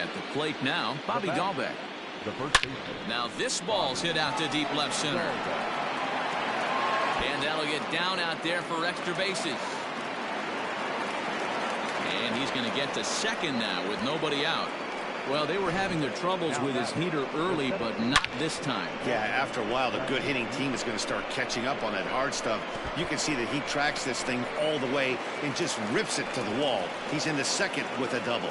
At the plate now, Bobby Dahlbeck. Now this ball's hit out to deep left center. And that'll get down out there for extra bases. And he's going to get to second now with nobody out. Well, they were having their troubles with his heater early, but not this time. Yeah, after a while, the good hitting team is going to start catching up on that hard stuff. You can see that he tracks this thing all the way and just rips it to the wall. He's in the second with a double.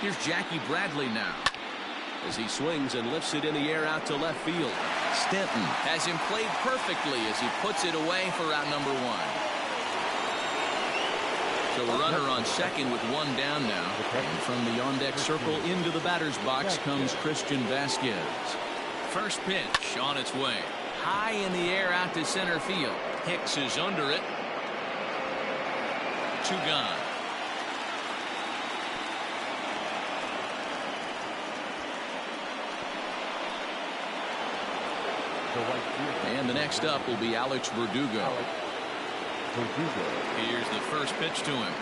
Here's Jackie Bradley now as he swings and lifts it in the air out to left field. Stanton has him played perfectly as he puts it away for out number one. So a runner on second with one down now. And from the on-deck circle into the batter's box comes Christian Vasquez. First pitch on its way. High in the air out to center field. Hicks is under it. Two gone. And the next up will be Alex Verdugo. Here's the first pitch to him.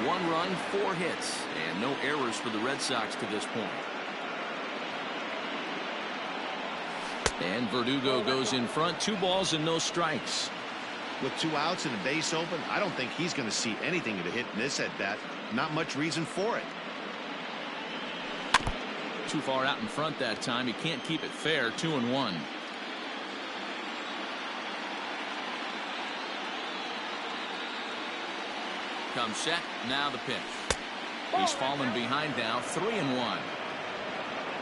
One run, 4 hits, and no errors for the Red Sox to this point. And Verdugo goes in front, 2 balls and no strikes. With 2 outs and a base open, I don't think he's going to see anything to hit in this at bat. Not much reason for it. Too far out in front that time. He can't keep it fair. 2-1. Comes set. Now the pitch. He's fallen behind now. 3-1.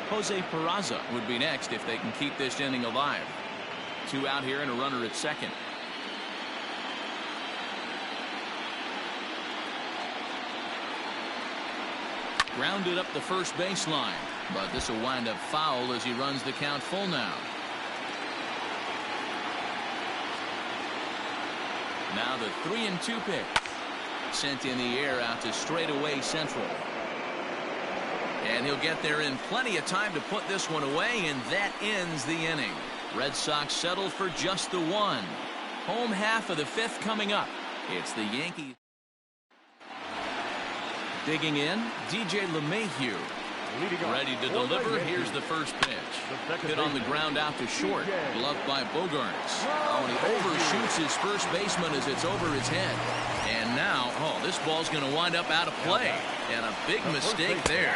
Jose Peraza would be next if they can keep this inning alive. 2 out here and a runner at second. Grounded up the first baseline. But this will wind up foul as he runs the count full now. Now the 3-2 pitch. Sent in the air out to straightaway central. And he'll get there in plenty of time to put this one away, and that ends the inning. Red Sox settle for just the 1. Home half of the 5th coming up. It's the Yankees. Digging in, DJ LeMahieu. Ready to deliver. Here's the first pitch. Hit on the ground out to short. Gloved by Bogarts. Oh, and he overshoots his first baseman as it's over his head. And now, this ball's going to wind up out of play. And a big mistake there.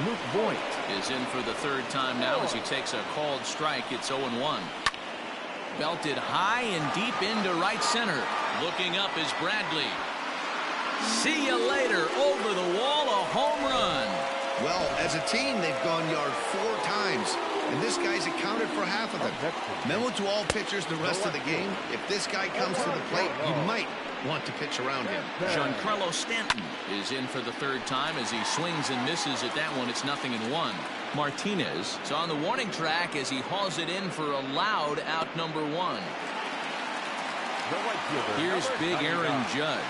Luke Voigt is in for the 3rd time now as he takes a called strike. It's 0-1. Belted high and deep into right center. Looking up is Bradley. See you later. Over the wall, a home run. Well, as a team, they've gone yard 4 times, and this guy's accounted for half of them. Memo to all pitchers the rest of the game. If this guy comes to the plate, you might want to pitch around him. Giancarlo Stanton is in for the 3rd time as he swings and misses at that one. It's 0-1. Martinez is on the warning track as he hauls it in for a loud out number 1. Here's big Aaron Judge.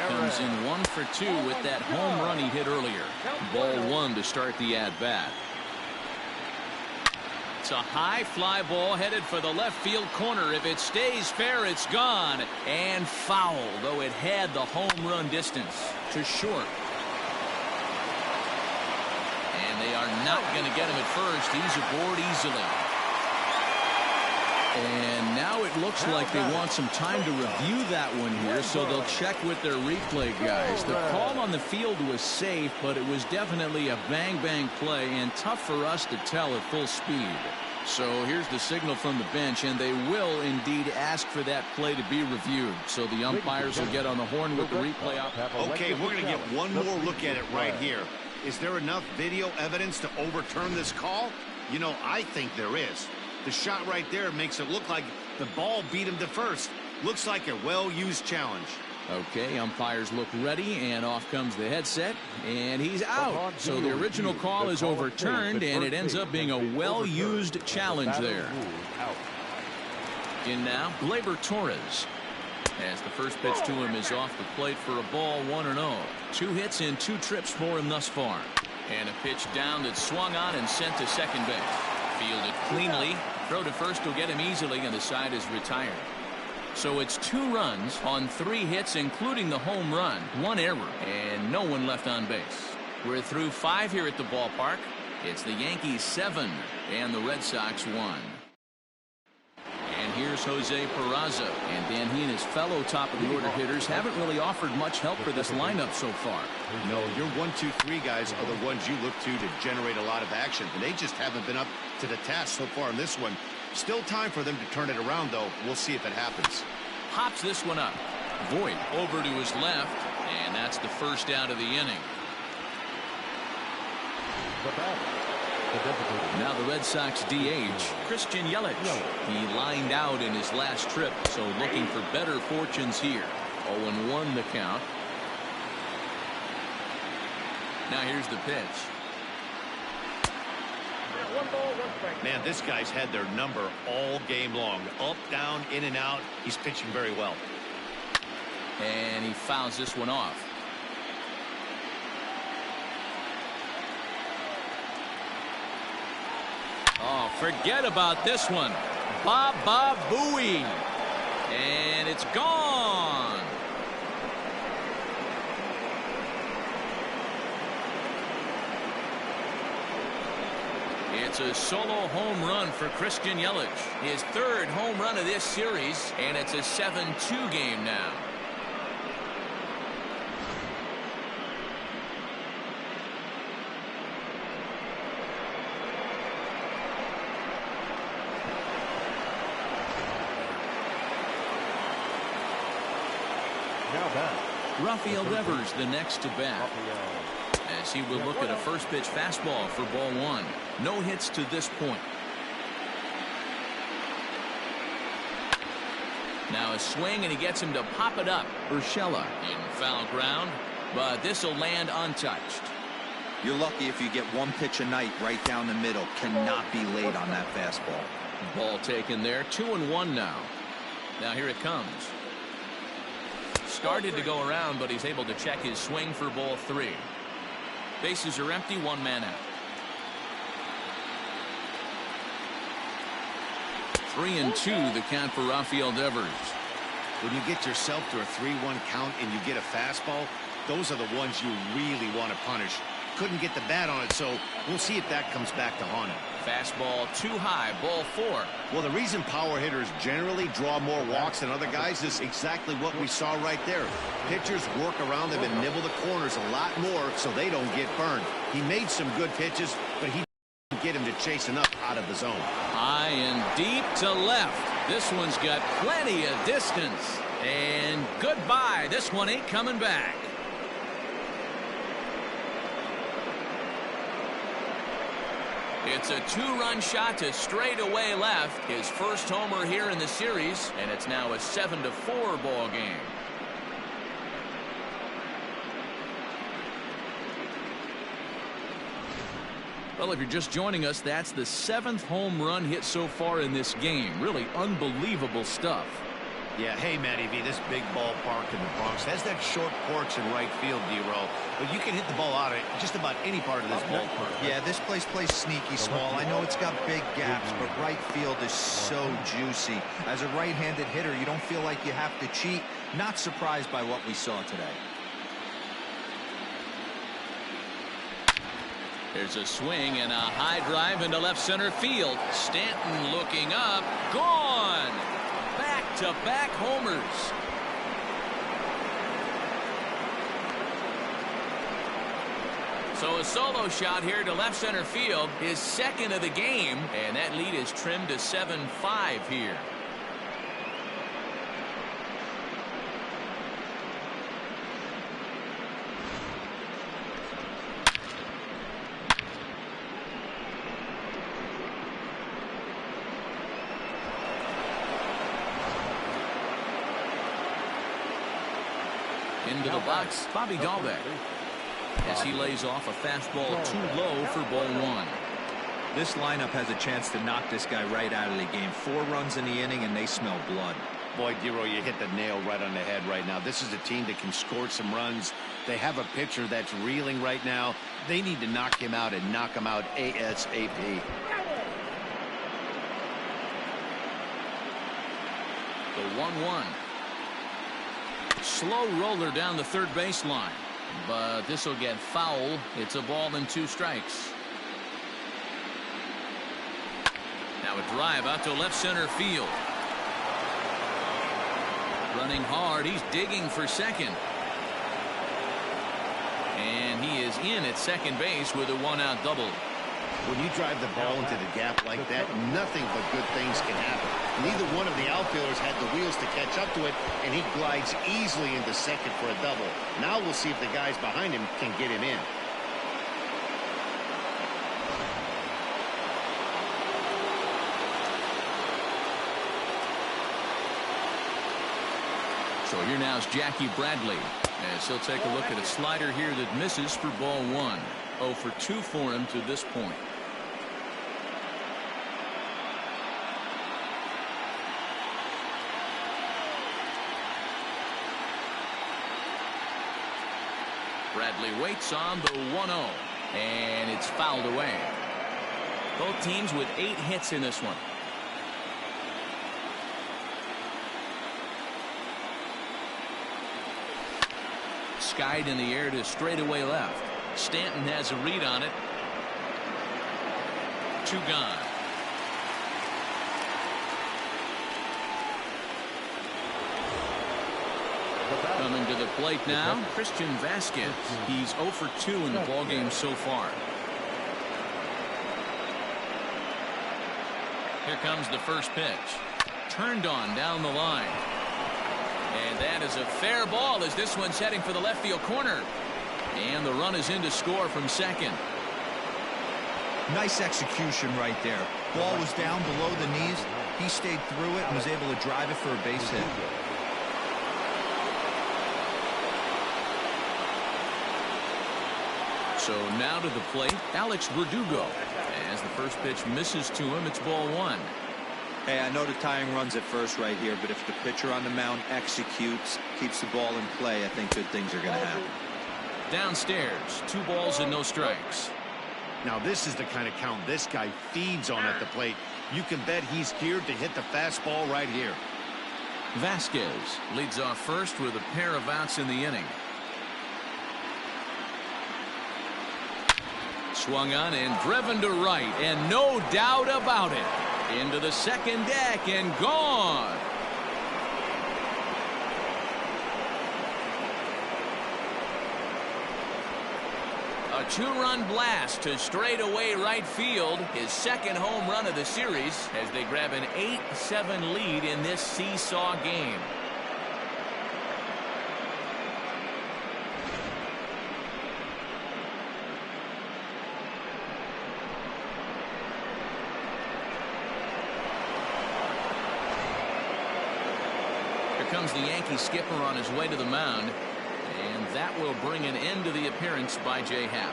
Comes in 1 for 2 with that home run he hit earlier. Ball 1 to start the at-bat. It's a high fly ball headed for the left field corner. If it stays fair, it's gone. And foul, though it had the home run distance to short. And they are not going to get him at first. He's aboard easily. And now it looks like they want some time to review that one here, so they'll check with their replay guys. The call on the field was safe, but it was definitely a bang-bang play and tough for us to tell at full speed. So here's the signal from the bench, and they will indeed ask for that play to be reviewed. So the umpires will get on the horn with the replay op. Okay, we're going to get one more look at it right here. Is there enough video evidence to overturn this call? You know, I think there is. The shot right there makes it look like the ball beat him to first. Looks like a well-used challenge. Okay, umpires look ready, and off comes the headset, and he's out. So the original call is overturned, and it ends up being a well-used challenge there. In now, Gleyber Torres. As the first pitch to him is off the plate for a ball, 1-0. 2 hits in 2 trips for him thus far. And a pitch down that's swung on and sent to second base. Fielded cleanly. Throw to first will get him easily, and the side is retired. So it's 2 runs on 3 hits, including the home run, 1 error, and no one left on base. We're through 5 here at the ballpark. It's the Yankees 7 and the Red Sox 1. And here's Jose Peraza. And Dan, he and his fellow top-of-the-order hitters haven't really offered much help for this lineup so far. No, your 1, 2, 3 guys are the ones you look to generate a lot of action, and they just haven't been up to the task so far in this one. Still time for them to turn it around, though. We'll see if it happens. Pops this one up. Voit over to his left, and that's the first out of the inning. Now the Red Sox DH, Christian Yelich. He lined out in his last trip, so looking for better fortunes here. 0-1 the count. Now here's the pitch. Man, this guy's had their number all game long. Up, down, in and out. He's pitching very well. And he fouls this one off. Oh, forget about this one. Baba Booey. And it's gone. It's a solo home run for Christian Yelich. His 3rd home run of this series, and it's a 7-2 game now. Rafael Devers the next to bat, as he will look at a first pitch fastball for ball 1. No hits to this point. Now a swing, and he gets him to pop it up. Urshela in foul ground, but this will land untouched. You're lucky if you get 1 pitch a night right down the middle. Cannot be late on that fastball. Ball taken there. 2-1 now. Now here it comes. Started to go around, but he's able to check his swing for ball 3. Bases are empty, 1 man out. 3-2 the count for Rafael Devers. When you get yourself to a 3-1 count and you get a fastball, those are the ones you really want to punish. Couldn't get the bat on it, so we'll see if that comes back to haunt him. Fastball too high, ball 4. Well, the reason power hitters generally draw more walks than other guys is exactly what we saw right there. Pitchers work around them and nibble the corners a lot more so they don't get burned. He made some good pitches, but he didn't get him to chase enough out of the zone. High and deep to left. This one's got plenty of distance. And goodbye. This one ain't coming back. It's a 2-run shot to straightaway left. His first homer here in the series, and it's now a 7-4 ball game. Well, if you're just joining us, that's the 7th home run hit so far in this game. Really unbelievable stuff. Yeah, hey, Matty V, this big ballpark in the Bronx has that short porch in right field, D-Row. But you can hit the ball out of just about any part of this ballpark. Yeah, this place plays sneaky small. I know it's got big gaps, but right field is so juicy. As a right-handed hitter, you don't feel like you have to cheat. Not surprised by what we saw today. There's a swing and a high drive into left center field. Stanton looking up. Gone! Back-to-back homers. So a solo shot here to left center field, his 2nd of the game, and that lead is trimmed to 7-5 here. Into the box, Bobby Dahlbeck, as he lays off a fastball too low for ball one. This lineup has a chance to knock this guy right out of the game. 4 runs in the inning, and they smell blood. Boy, Dero, you hit the nail right on the head right now. This is a team that can score some runs. They have a pitcher that's reeling right now. They need to knock him out and knock him out ASAP. The 1-1. Slow roller down the third baseline, but this will get foul. It's a ball and 2 strikes. Now a drive out to left center field. Running hard, he's digging for second. And he is in at second base with a 1-out double. When you drive the ball into the gap like that, nothing but good things can happen. Neither one of the outfielders had the wheels to catch up to it, and he glides easily into second for a double. Now we'll see if the guys behind him can get him in. So here now is Jackie Bradley, as he'll take a look at a slider here that misses for ball 1. 0 for 2 for him to this point. Bradley waits on the 1-0, and it's fouled away. Both teams with 8 hits in this one. Skied in the air to straightaway left. Stanton has a read on it. 2 gone. Coming to the plate now, Christian Vasquez. He's 0 for 2 in the ballgame so far. Here comes the first pitch. Turned on down the line. And that is a fair ball as this one's heading for the left field corner. And the run is in to score from second. Nice execution right there. Ball was down below the knees. He stayed through it and was able to drive it for a base hit. So now to the plate, Alex Verdugo. As the first pitch misses to him, it's ball 1. Hey, I know the tying runs at first right here, but if the pitcher on the mound executes, keeps the ball in play, I think good things are going to happen. Downstairs, 2 balls and no strikes. Now this is the kind of count this guy feeds on at the plate. You can bet he's geared to hit the fastball right here. Vasquez leads off first with a pair of outs in the inning. Swung on and driven to right, and no doubt about it. Into the second deck and gone. A 2-run blast to straightaway right field. His second home run of the series as they grab an 8-7 lead in this seesaw game. Comes the Yankee skipper on his way to the mound, and that will bring an end to the appearance by Jay Happ.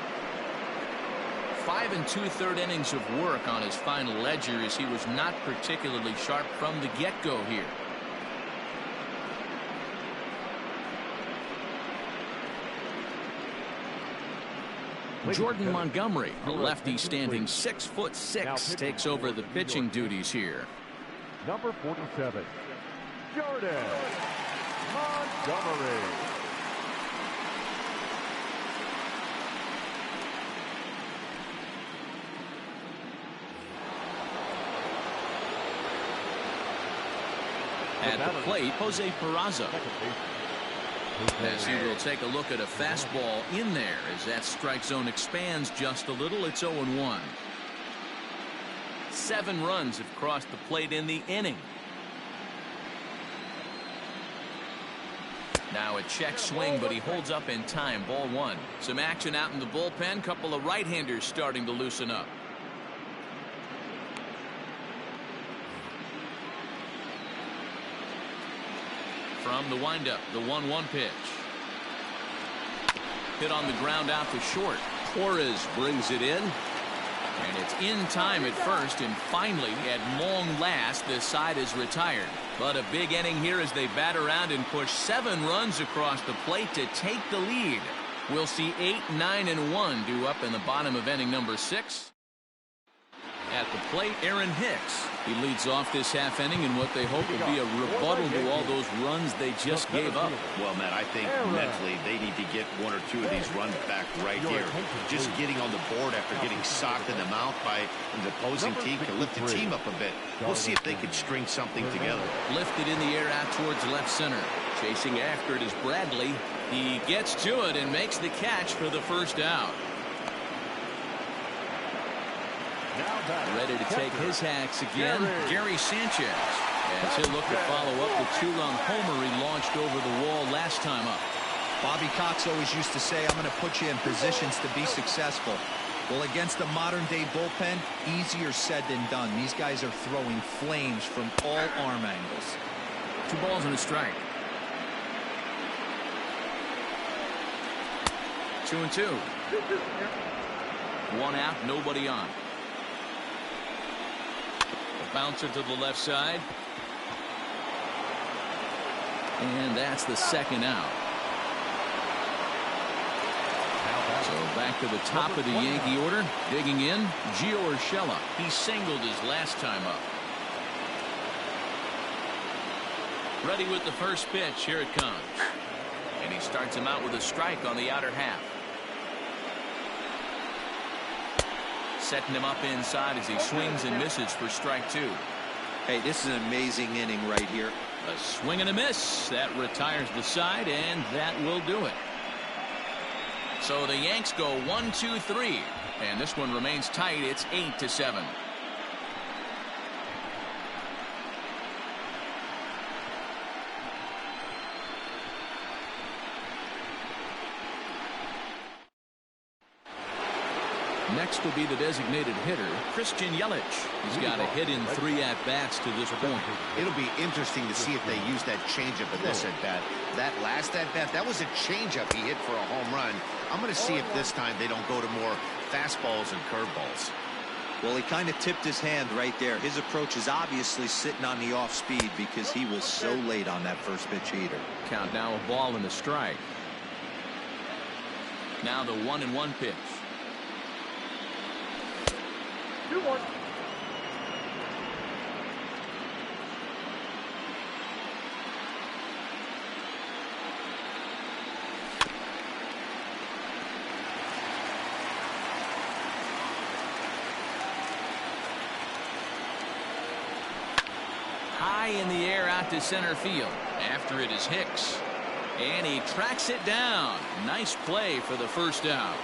5 2/3 innings of work on his final ledger as he was not particularly sharp from the get-go here. Jordan Montgomery, a lefty standing 6'6", takes over the pitching duties here. Number 47. Jordan Montgomery. At the plate, Jose Peraza. As he will take a look at a fastball in there as that strike zone expands just a little. It's 0-1. 7 runs have crossed the plate in the inning. Now a check swing, but he holds up in time. Ball 1. Some action out in the bullpen. Couple of right-handers starting to loosen up. From the windup, the 1-1 pitch. Hit on the ground out to short. Torres brings it in. And it's in time at first, and finally, at long last, this side is retired. But a big inning here as they bat around and push 7 runs across the plate to take the lead. We'll see 8, 9, and 1 due up in the bottom of inning number 6. At the plate, Aaron Hicks. He leads off this half inning in what they hope will be a rebuttal to all those runs they just gave up. Well, Matt, I think mentally they need to get 1 or 2 of these runs back right here. Just getting on the board after getting socked in the mouth by the opposing team can lift the team up a bit. We'll see if they can string something together. Lifted in the air out towards left center. Chasing after it is Bradley. He gets to it and makes the catch for the first out. Ready to take his hacks again, Gary Sanchez, as he'll look to follow up the 2-run homer he launched over the wall last time up. Bobby Cox always used to say, I'm going to put you in positions to be successful. Well, against the modern-day bullpen, easier said than done. These guys are throwing flames from all arm angles. 2 balls and a strike. 2-2. 1 out, nobody on. Bouncer to the left side. And that's the second out. So back to the top of the Yankee order. Digging in, Gio Urshela. He singled his last time up. Ready with the first pitch. Here it comes. And he starts him out with a strike on the outer half. Setting him up inside as he swings and misses for strike 2. Hey, this is an amazing inning right here. A swing and a miss. That retires the side, and that will do it. So the Yanks go 1, 2, 3. And this one remains tight. It's 8-7. Next will be the designated hitter, Christian Yelich. He's got a hit in 3 at-bats to this point. It'll be interesting to see if they use that changeup in this at-bat. That last at-bat, that was a changeup he hit for a home run. I'm going to see if this time they don't go to more fastballs and curveballs. Well, he kind of tipped his hand right there. His approach is obviously sitting on the off speed because he was so late on that first pitch heater. Count now a ball and a strike. Now the 1-1 pitch. 2-1. High in the air out to center field. After it is Hicks. And he tracks it down. Nice play for the first out.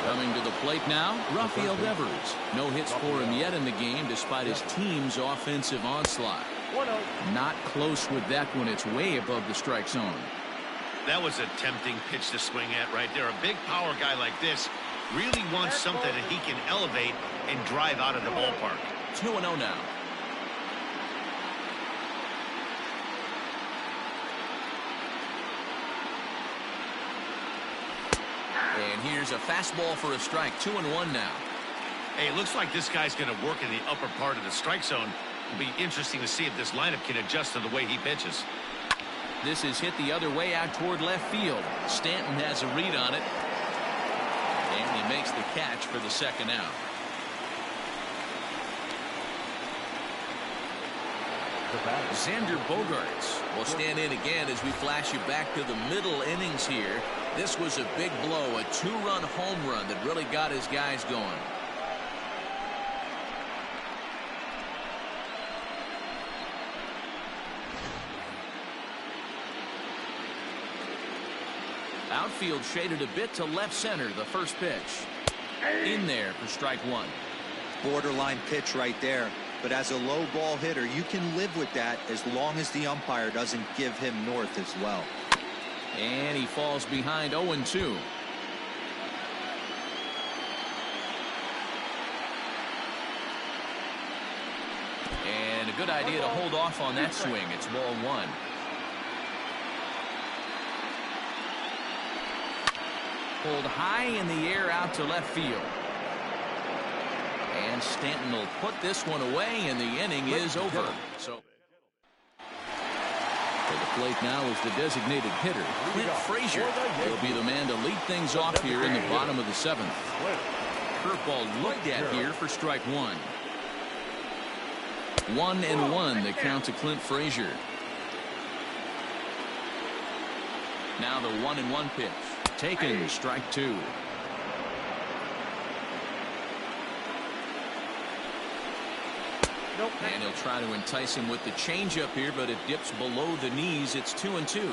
Coming to the plate now, Rafael Devers. No hits for him yet in the game despite his team's offensive onslaught. Not close with that one. It's way above the strike zone. That was a tempting pitch to swing at right there. A big power guy like this really wants something that he can elevate and drive out of the ballpark. 2-0 now. And here's a fastball for a strike. 2-1 now. Hey, it looks like this guy's going to work in the upper part of the strike zone. It'll be interesting to see if this lineup can adjust to the way he pitches. This is hit the other way out toward left field. Stanton has a read on it. And he makes the catch for the second out. Xander Bogaerts will stand in again as we flash you back to the middle innings here. This was a big blow, a 2-run home run that really got his guys going. Outfield shaded a bit to left center. The first pitch. In there for strike 1. Borderline pitch right there. But as a low ball hitter, you can live with that as long as the umpire doesn't give him north as well. And he falls behind 0-2. And a good idea to hold off on that swing. It's ball 1. Pulled high in the air out to left field. And Stanton will put this one away, and the inning is over. So at the plate now is the designated hitter, Clint Frazier. He'll be the man to lead things off here in the bottom of the 7th. Curveball looked at here for strike one. 1-1 the count to Clint Frazier. Now the 1-1 pitch. Taken, strike two. And he'll try to entice him with the changeup here, but it dips below the knees. It's 2-2.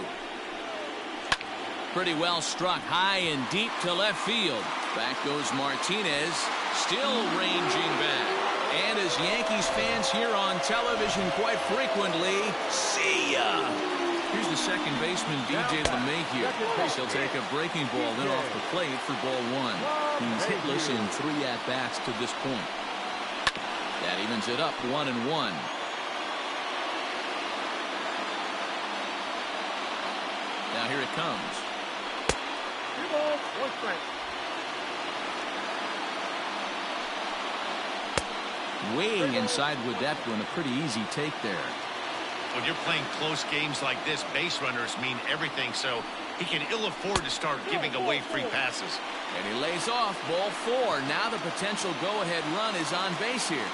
Pretty well struck high and deep to left field. Back goes Martinez, still ranging back. And as Yankees fans hear on television quite frequently, see ya! Here's the second baseman, DJ LeMahieu. He'll take a breaking ball in off the plate for ball one. He's hitless in 3 at-bats to this point. That evens it up 1-1. Now here it comes. Way inside with that one. A pretty easy take there. When you're playing close games like this, base runners mean everything, so he can ill afford to start giving away free passes. And he lays off ball 4. Now the potential go-ahead run is on base here.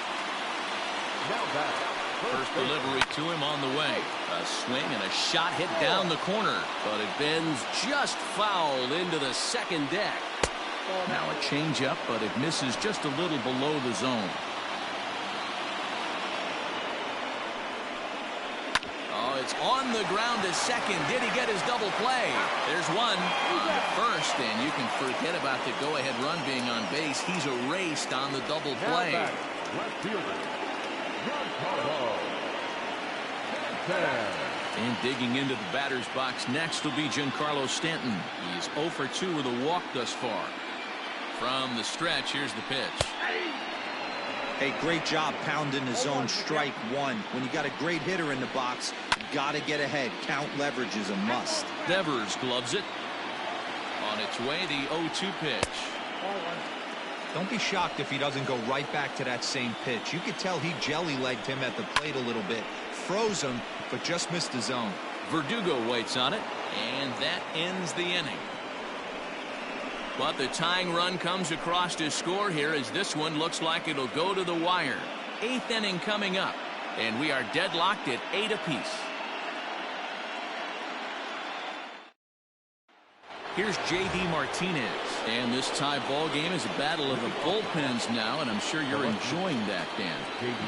First delivery to him on the way. A swing and a shot hit down the corner, but it bends just foul into the second deck. Now a changeup, but it misses just a little below the zone. It's on the ground to second. Did he get his double play? There's one on the first, and you can forget about the go-ahead run being on base. He's erased on the double play. And digging into the batter's box next will be Giancarlo Stanton. He's 0 for 2 with a walk thus far. From the stretch, here's the pitch. Hey, great job pounding the zone, strike one. When you got a great hitter in the box, you got to get ahead. Count leverage is a must. Devers gloves it. On its way, the 0-2 pitch. Don't be shocked if he doesn't go right back to that same pitch. You could tell he jelly-legged him at the plate a little bit. Froze him, but just missed the zone. Verdugo waits on it, and that ends the inning. But the tying run comes across to score here as this one looks like it'll go to the wire. 8th inning coming up, and we are deadlocked at 8 apiece. Here's J.D. Martinez. And this tie ball game is a battle of the bullpens now, and I'm sure you're enjoying that, Dan.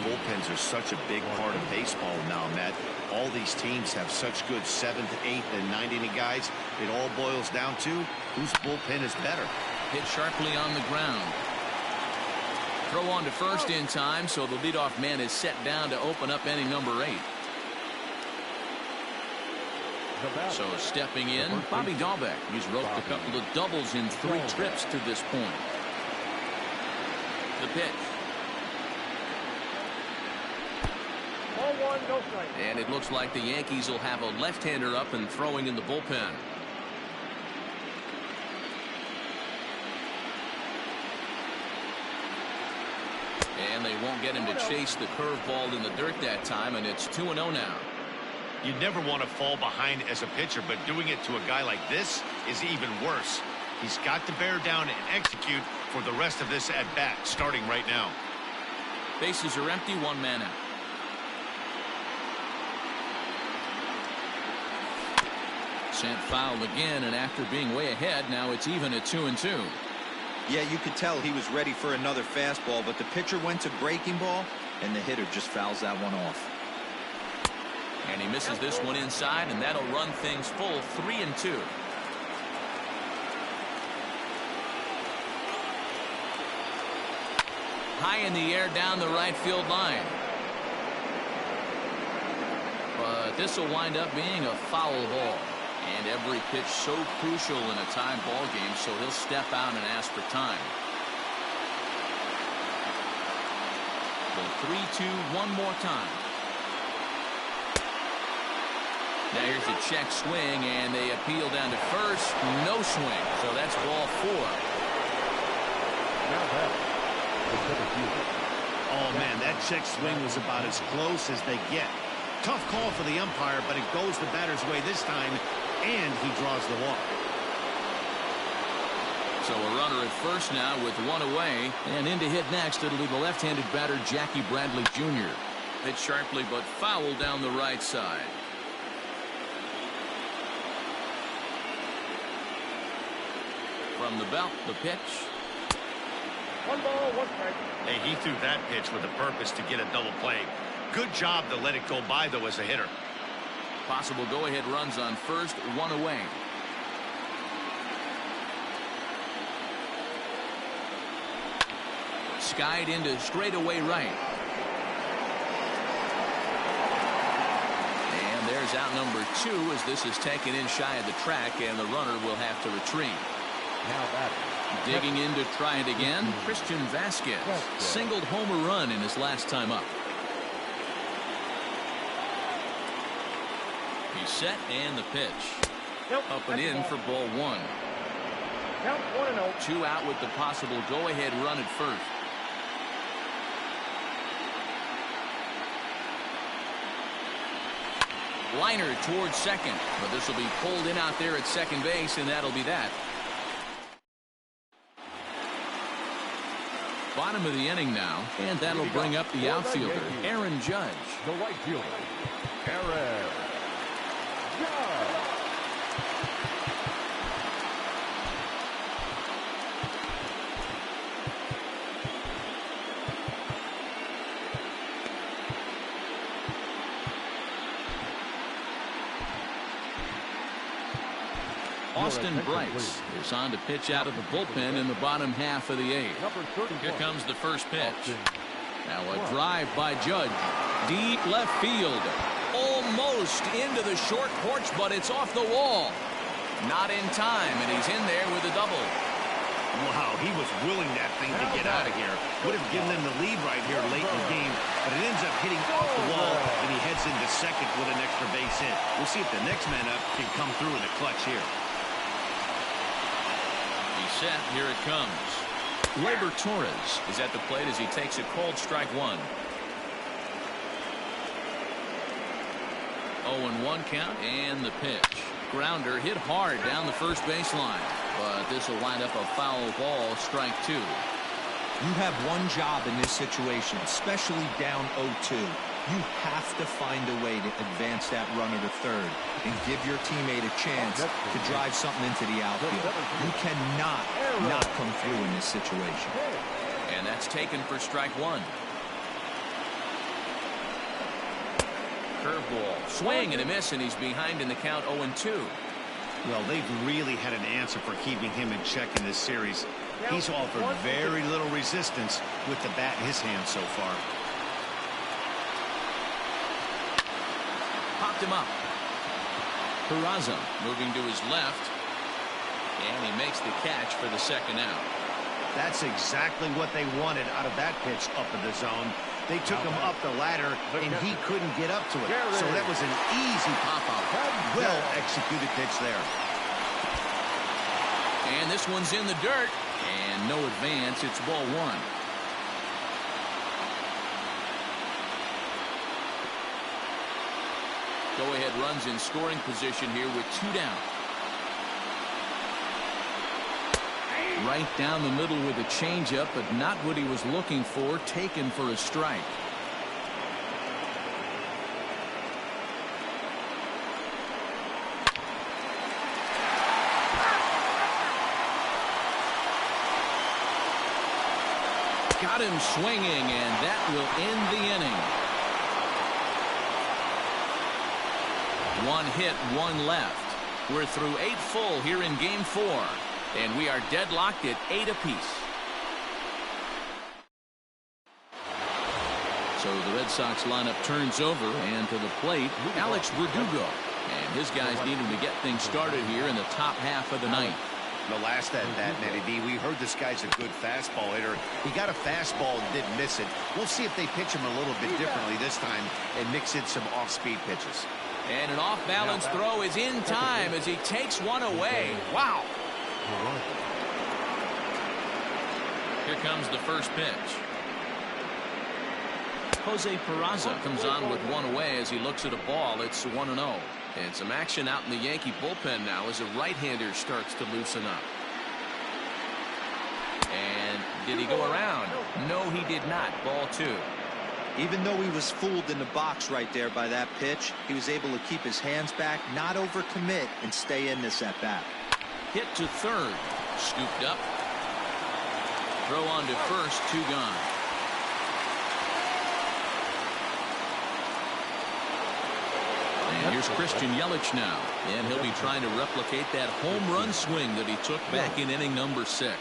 Bullpens are such a big part of baseball now, Matt. All these teams have such good 7th, 8th, and 9th inning guys. It all boils down to whose bullpen is better. Hit sharply on the ground. Throw on to first in time, so the leadoff man is set down to open up inning number 8. So stepping in, Bobby Dahlbeck. He's roped a couple of doubles in 3 trips to this point. The pitch. And it looks like the Yankees will have a left-hander up and throwing in the bullpen. And they won't get him to chase the curveball in the dirt that time, and it's 2-0 now. You never want to fall behind as a pitcher, but doing it to a guy like this is even worse. He's got to bear down and execute for the rest of this at-bat, starting right now. Bases are empty, 1 man out. Sent foul again, and after being way ahead, now it's even at 2-2. Yeah, you could tell he was ready for another fastball, but the pitcher went to breaking ball, and the hitter just fouls that one off. And he misses this one inside, and that'll run things full 3-2. High in the air down the right field line. But this will wind up being a foul ball. And every pitch so crucial in a tie ball game, so he'll step out and ask for time. The 3-2 one more time. Now here's a check swing, and they appeal down to first. No swing, so that's ball 4. Oh, man, that check swing was about as close as they get. Tough call for the umpire, but it goes the batter's way this time, and he draws the walk. So a runner at first now with 1 away, and in to hit next, it'll be the left-handed batter Jackie Bradley Jr. Hit sharply but foul down the right side. From the belt, the pitch. 1 ball, 1 strike. Hey, he threw that pitch with a purpose to get a double play. Good job to let it go by, though, as a hitter. Possible go-ahead runs on first, 1 away. Skied into straightaway right. And there's out number 2 as this is taken in shy of the track, and the runner will have to retreat. Now batting. Digging in to try it again, Christian Vasquez singled homer run in his last time up. He's set, and the pitch. Up and in for ball 1. Count 1-0. 2 out with the possible go-ahead run at first. Liner towards second, but this will be pulled in out there at second base, and that'll be that. Bottom of the inning now, and that'll bring up the outfielder, Aaron Judge. The right fielder, Aaron Judge. Austin Brice is on to pitch out of the bullpen in the bottom half of the 8th. Here comes the first pitch. Now a drive by Judge. Deep left field. Almost into the short porch, but it's off the wall. Not in time, and he's in there with a double. Wow, he was willing that thing to get out of here. Would have given them the lead right here late in the game, but it ends up hitting off the wall, and he heads into second with an extra base hit. We'll see if the next man up can come through in the clutch here. Set. Here it comes. Gleyber Torres is at the plate as he takes a called strike 1. 0-1 count, and the pitch. Grounder hit hard down the first baseline, but this will wind up a foul ball, strike 2. You have one job in this situation, especially down 0-2. You have to find a way to advance that runner to third and give your teammate a chance to drive something into the outfield. You cannot not come through in this situation. And that's taken for strike 1. Curveball, swing and a miss, and he's behind in the count 0-2. Well, they've really had an answer for keeping him in check in this series. He's offered very little resistance with the bat in his hand so far. Popped him up. Peraza moving to his left, and he makes the catch for the second out. That's exactly what they wanted out of that pitch up in the zone. They took him up the ladder, and he couldn't get up to it. So that was an easy pop-out. Well executed pitch there. And this one's in the dirt, and no advance. It's ball 1. Go-ahead runs in scoring position here with 2 down. Right down the middle with a changeup, but not what he was looking for. Taken for a strike. Got him swinging, and that will end the inning. 1 hit, 1 left. We're through 8 full here in game 4, and we are deadlocked at 8 apiece. So the Red Sox lineup turns over, and to the plate, Alex Verdugo. And his guys need him to get things started here in the top half of the 9th. The last at that, Matty D, we heard this guy's a good fastball hitter. He got a fastball and didn't miss it. We'll see if they pitch him a little bit differently this time and mix in some off-speed pitches. And an off-balance throw is in time as he takes one away. Wow. Here comes the first pitch. Jose Peraza comes on with one away as he looks at a ball. It's 1-0. And some action out in the Yankee bullpen now as a right-hander starts to loosen up. And did he go around? No, he did not. Ball 2. Even though he was fooled in the box right there by that pitch, he was able to keep his hands back, not overcommit, and stay in this at-bat. Hit to third. Scooped up. Throw on to first. 2 gone. And here's Christian Yelich now. And he'll be trying to replicate that home run swing that he took back in inning number 6.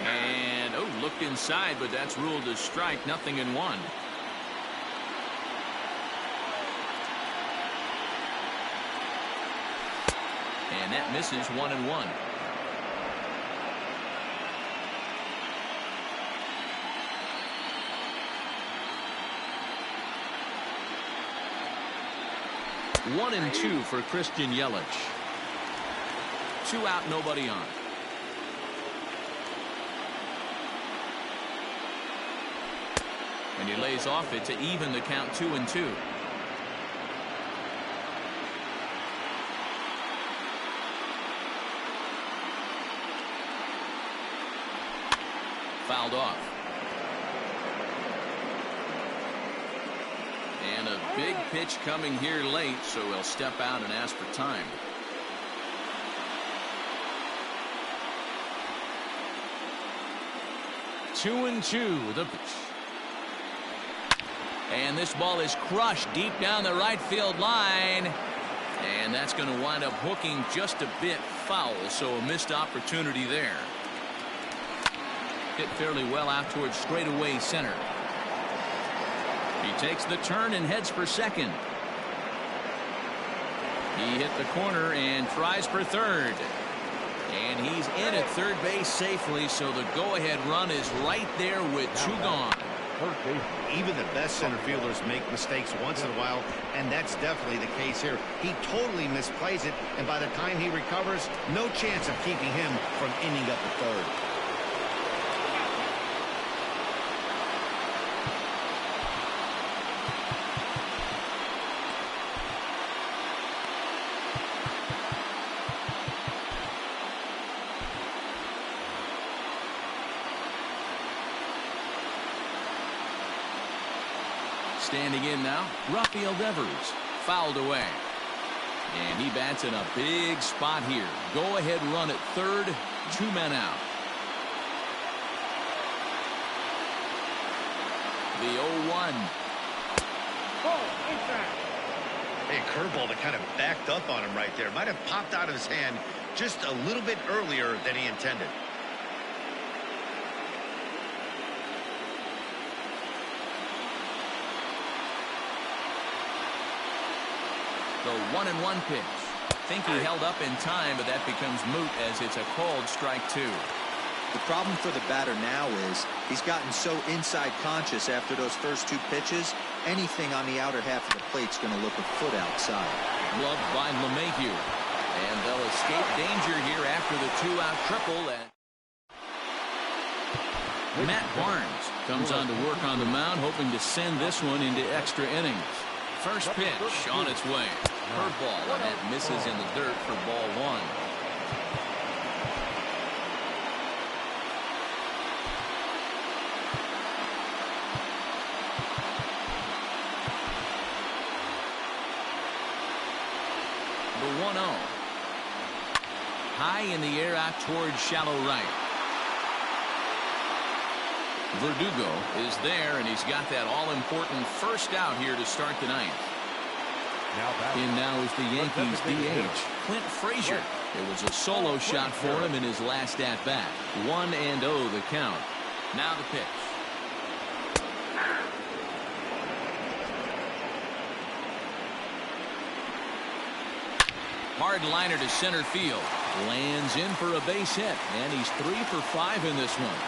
And, looked inside, but that's ruled as strike. 0-1. And that misses. 1-1. One and 2 for Christian Yelich. 2 out, nobody on. And he lays off it to even the count. 2-2. Fouled off. And a big pitch coming here late, so he'll step out and ask for time. Two and 2. The pitch. And this ball is crushed deep down the right field line. And that's going to wind up hooking just a bit foul, so a missed opportunity there. Hit fairly well out towards straightaway center. He takes the turn and heads for second. He hit the corner and tries for third. And he's in at third base safely, so the go-ahead run is right there with 2 gone. Even the best center fielders make mistakes once in a while, and that's definitely the case here. He totally misplays it, and by the time he recovers, no chance of keeping him from ending up at third. Standing in now, Rafael Devers. Fouled away. And he bats in a big spot here. Go ahead run at third. 2 men out. The 0-1. Hey, curveball that kind of backed up on him right there. Might have popped out of his hand just a little bit earlier than he intended. The 1-1 pitch. Think he held up in time, but that becomes moot as it's a called strike 2. The problem for the batter now is he's gotten so inside conscious after those first 2 pitches. Anything on the outer half of the plate's going to look a foot outside. Gloved by LeMahieu. And they'll escape danger here after the 2-out triple. And Matt Barnes comes on to work on the mound, hoping to send this one into extra innings. First pitch on its way. Curveball, and that misses in the dirt for ball 1. The 1-0. High in the air out towards shallow right. Verdugo is there, and he's got that all-important first out here to start the 9th. In now is the Yankees DH, Clint Frazier. It was a solo shot for him in his last at-bat. 1-0 the count. Now the pitch. Hard liner to center field. Lands in for a base hit, and he's 3 for 5 in this one.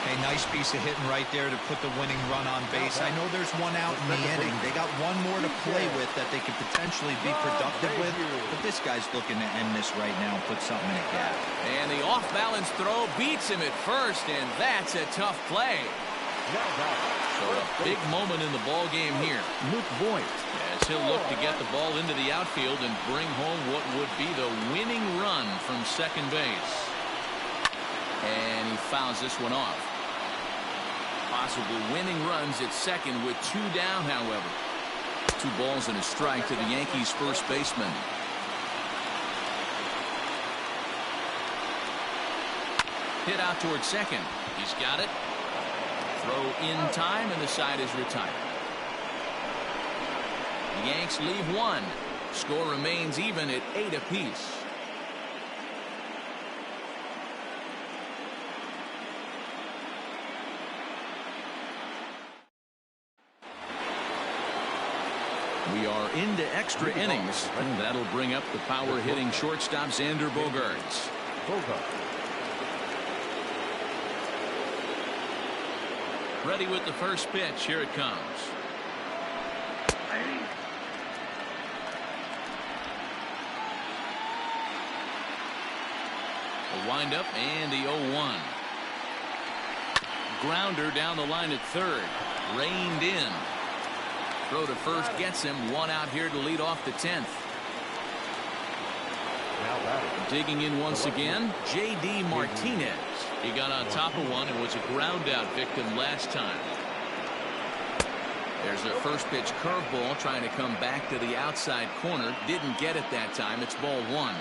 A nice piece of hitting right there to put the winning run on base. I know there's one out in the inning. They got one more to play with that they could potentially be productive with, but this guy's looking to end this right now and put something in a gap. And the off-balance throw beats him at first, and that's a tough play. So a big moment in the ball game here. Luke Voigt, as he'll look to get the ball into the outfield and bring home what would be the winning run from second base. And he fouls this one off. Possible winning runs at second with 2 down, however. 2 balls and a strike to the Yankees' first baseman. Hit out towards second. He's got it. Throw in time, and the side is retired. The Yanks leave 1. Score remains even at 8 apiece. We are into extra innings, and that'll bring up the power-hitting shortstop Xander Bogaerts. Ready with the first pitch. Here it comes. A windup and the 0-1. Grounder down the line at third. Reined in. Throw to first gets him. 1 out here to lead off the 10th. Digging in once again, J.D. Martinez. He got on top of one and was a ground out victim last time. There's a first pitch curveball trying to come back to the outside corner. Didn't get it that time. It's ball 1.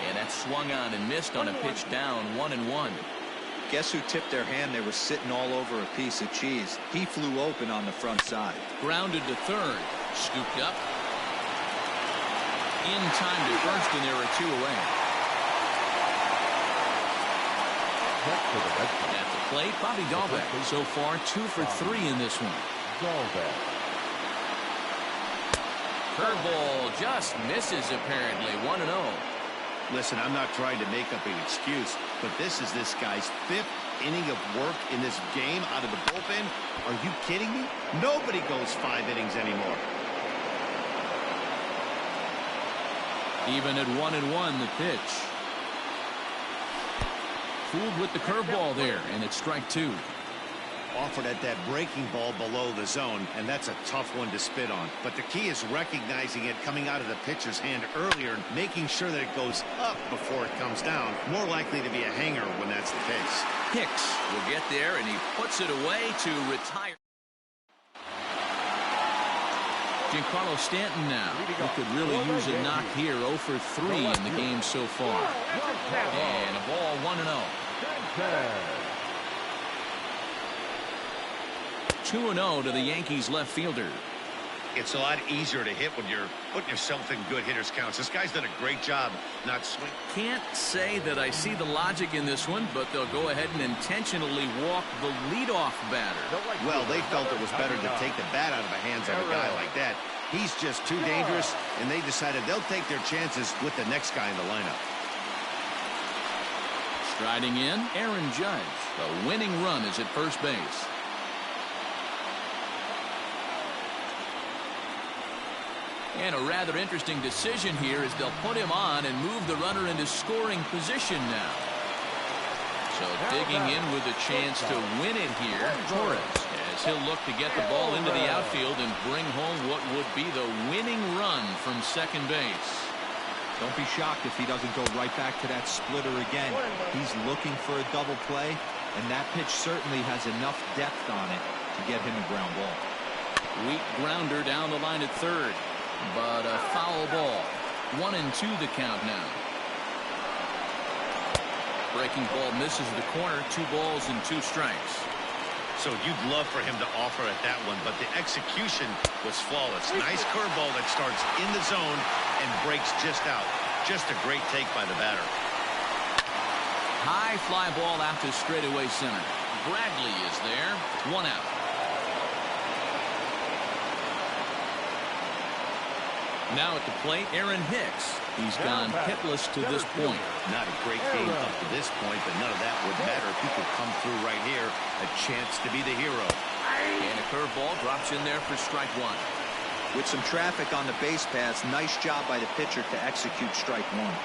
And that swung on and missed on a pitch down. 1-1. Guess who tipped their hand? They were sitting all over a piece of cheese. He flew open on the front side. Grounded to third. Scooped up. In time to first, and there are 2 away. At the plate, Bobby Dalbec. So far, 2 for 3 in this one. Curveball just misses, apparently. 1-0. Listen, I'm not trying to make up an excuse, but this is this guy's 5th inning of work in this game out of the bullpen. Are you kidding me? Nobody goes 5 innings anymore. Even at 1-1, the pitch. Fooled with the curveball there, and it's strike 2. Offered at that breaking ball below the zone, and that's a tough one to spit on. But the key is recognizing it coming out of the pitcher's hand earlier and making sure that it goes up before it comes down. More likely to be a hanger when that's the case. Hicks will get there, and he puts it away to retire. Giancarlo Stanton now, who could really use a knock here. 0 for 3 in the game so far. And a ball 1-0. 2-0 to the Yankees left fielder. It's a lot easier to hit when you're putting yourself in good hitters counts. This guy's done a great job not swinging. Can't say that I see the logic in this one, but they'll go ahead and intentionally walk the leadoff batter. Well, they felt it was better to take the bat out of the hands of a guy like that. He's just too dangerous, and they decided they'll take their chances with the next guy in the lineup. Striding in, Aaron Judge. The winning run is at first base. And a rather interesting decision here as they'll put him on and move the runner into scoring position now. So digging in with a chance to win it here, Torres, as he'll look to get the ball into the outfield and bring home what would be the winning run from second base. Don't be shocked if he doesn't go right back to that splitter again. He's looking for a double play, and that pitch certainly has enough depth on it to get him a ground ball. Weak grounder down the line at third. But a foul ball. 1-2 the count now. Breaking ball misses the corner. 2 balls and 2 strikes. So you'd love for him to offer at that one, but the execution was flawless. Nice curveball that starts in the zone and breaks just out. Just a great take by the batter. High fly ball out to straightaway center. Bradley is there. 1 out. Now at the plate, Aaron Hicks. He's gone hitless to this point. Not a great game up to this point, but none of that would matter if he could come through right here. A chance to be the hero. And a curveball drops in there for strike one. With some traffic on the base paths, nice job by the pitcher to execute strike one.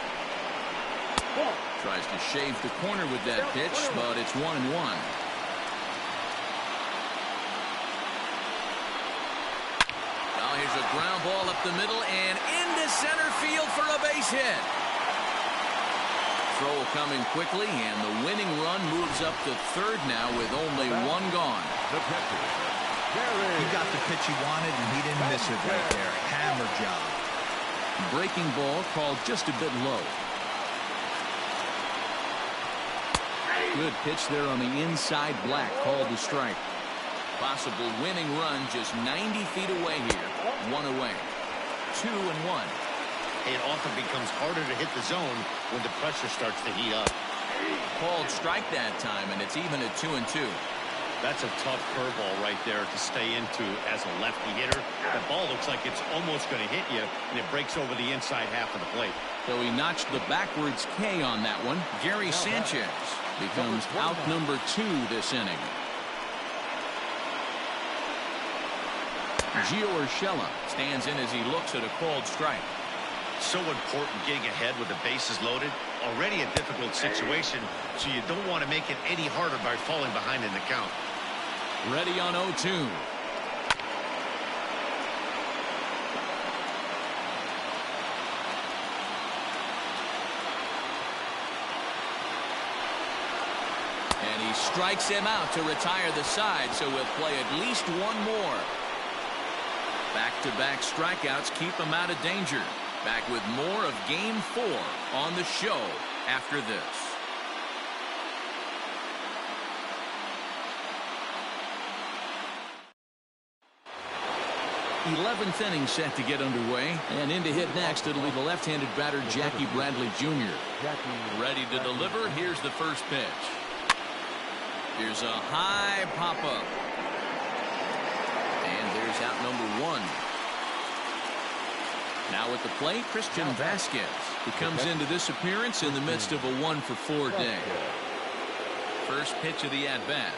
Tries to shave the corner with that pitch, but it's 1-1. Now here's a ground ball up the middle and into center field for a base hit. Throw coming quickly, and the winning run moves up to third now with only one gone. He got the pitch he wanted, and he didn't miss it right there. Hammer job. Breaking ball called just a bit low. Good pitch there on the inside black, called the strike. Possible winning run just 90 feet away here. One away. 2-1. It often becomes harder to hit the zone when the pressure starts to heat up. Called strike that time, and it's even at 2-2. That's a tough curveball right there to stay into as a lefty hitter. The ball looks like it's almost going to hit you, and it breaks over the inside half of the plate. So he notched the backwards K on that one. Gary Sanchez becomes out number 2 this inning. Gio Urshela stands in as he looks at a called strike. So important getting ahead with the bases loaded. Already a difficult situation, so you don't want to make it any harder by falling behind in the count. Ready on 0-2. And he strikes him out to retire the side, so we'll play at least one more. Back-to-back strikeouts keep him out of danger. Back with more of Game 4 on the show after this. '11th inning set to get underway, and in to hit next it'll be the left-handed batter Jackie Bradley Jr. Ready to deliver. Here's the first pitch. Here's a high pop-up. And there's out number 1. Now at the plate, Christian Vasquez. He comes into this appearance in the midst of a 1-for-4 day. First pitch of the at-bat.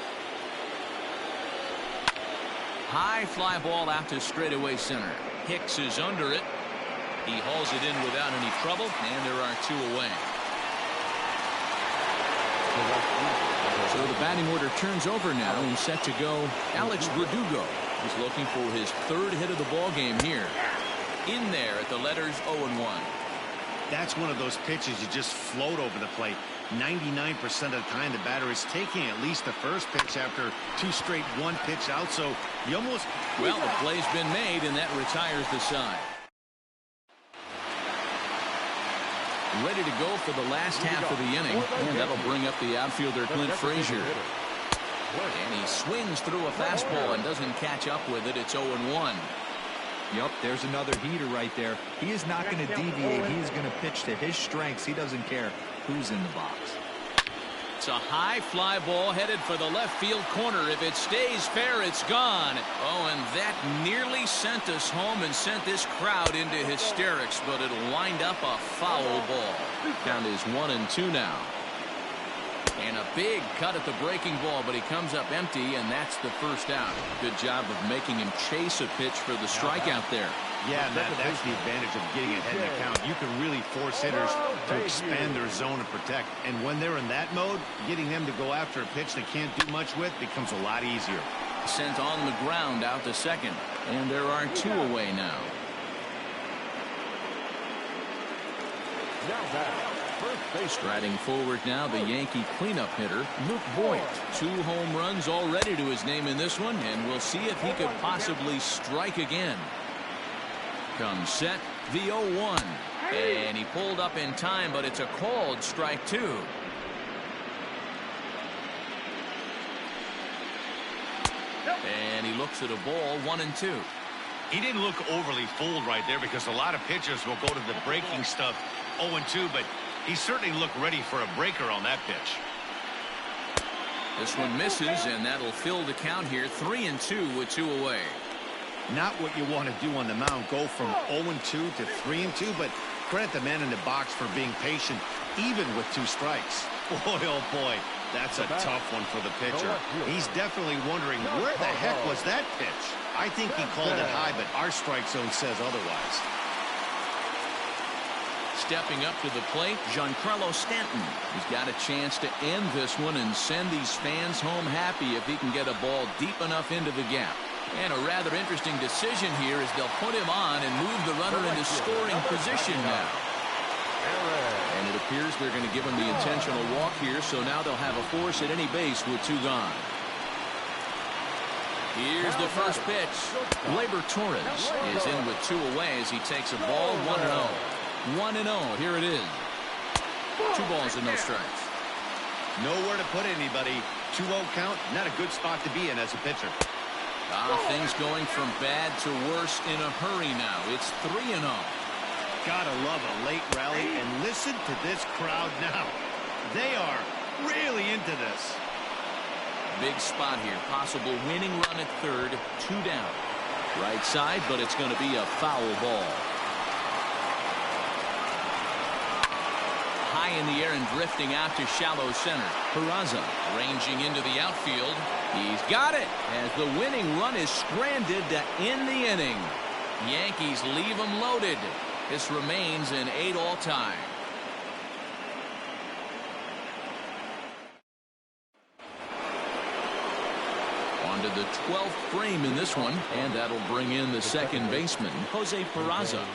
High fly ball out to straightaway center. Hicks is under it. He hauls it in without any trouble, and there are 2 away. So the batting order turns over now and set to go Alex Verdugo. He's looking for his 3rd hit of the ball game here. In there at the letters 0-1. That's one of those pitches you just float over the plate. 99% of the time the batter is taking at least the first pitch after 2 straight 1-pitch out, so you almost... Well, the play's been made, and that retires the side. Ready to go for the last half of the inning, and that'll bring up the outfielder Clint Frazier. And he swings through a fastball and doesn't catch up with it. It's 0-1. Yep, there's another heater right there. He is not going to deviate. He is going to pitch to his strengths. He doesn't care who's in the box. It's a high fly ball headed for the left field corner. If it stays fair, it's gone. Oh, and that nearly sent us home and sent this crowd into hysterics, but it'll wind up a foul ball. Count is 1-2 now. And a big cut at the breaking ball, but he comes up empty, and that's the first out. Good job of making him chase a pitch for the strikeout there. Yeah, that's the advantage of getting ahead in the count. You can really force hitters to expand their zone and protect. And when they're in that mode, getting them to go after a pitch they can't do much with becomes a lot easier. Sent on the ground out to second, and there are 2 away now. Striding forward now, the Yankee cleanup hitter, Luke Voigt. 2 home runs already to his name in this one, and we'll see if he could possibly strike again. Comes set, the 0-1. And he pulled up in time, but it's a called strike 2. And he looks at a ball, 1-2. He didn't look overly fooled right there because a lot of pitchers will go to the breaking stuff 0-2, but he certainly looked ready for a breaker on that pitch. This one misses, and that'll fill the count here, 3-2 with 2 away. Not what you want to do on the mound, go from 0-2 to 3-2, but credit the man in the box for being patient, even with 2 strikes. Boy, oh boy, that's a tough one for the pitcher. He's definitely wondering, where the heck was that pitch? I think he called it high, but our strike zone says otherwise. Stepping up to the plate, Giancarlo Stanton. He's got a chance to end this one and send these fans home happy if he can get a ball deep enough into the gap. And a rather interesting decision here is they'll put him on and move the runner into scoring position now. And it appears they're going to give him the intentional walk here, so now they'll have a force at any base with 2 gone. Here's the first pitch. Gleyber Torres is in with 2 away as he takes a ball 1-0. 1-0. Here it is. 2 balls and no strikes. Nowhere to put anybody. 2-0 count, not a good spot to be in as a pitcher. Things going from bad to worse in a hurry now. It's 3-0. Gotta love a late rally, and listen to this crowd now. They are really into this. Big spot here. Possible winning run at third. 2 down. Right side, but it's going to be a foul ball. High in the air and drifting out to shallow center. Peraza ranging into the outfield. He's got it as the winning run is stranded to end the inning. Yankees leave them loaded. This remains an 8-all tie. On to the 12th frame in this one, and that'll bring in the second baseman, Jose Peraza.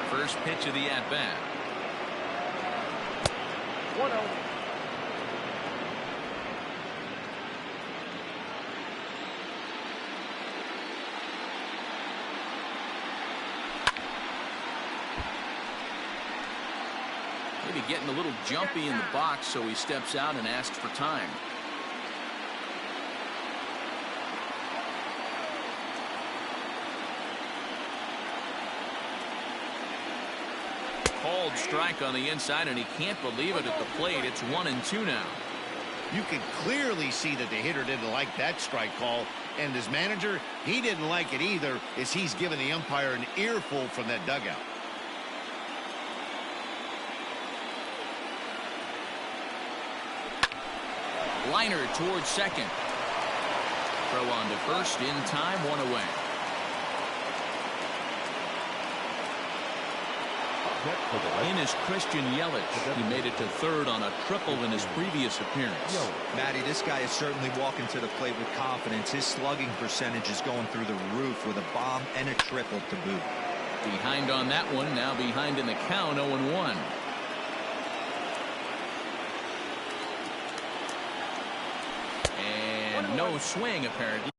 First pitch of the at-bat. 1-0. Maybe getting a little jumpy in the box, so he steps out and asks for time. Called strike on the inside, and he can't believe it at the plate. It's 1-2 now. You can clearly see that the hitter didn't like that strike call, and his manager, he didn't like it either, as he's given the umpire an earful from that dugout. Liner towards second. Throw on to first in time, 1 away. In is Christian Yelich. He made it to third on a triple in his previous appearance. Matty, this guy is certainly walking to the plate with confidence. His slugging percentage is going through the roof with a bomb and a triple to boot. Behind on that one, now behind in the count, 0-1. And no swing, apparently.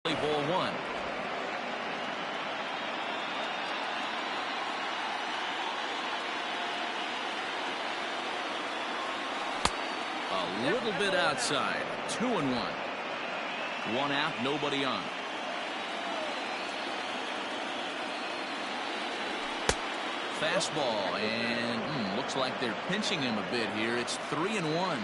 Ball 1. A little bit outside. 2-1. 1 out, nobody on. Fastball, and looks like they're pinching him a bit here. It's 3-1.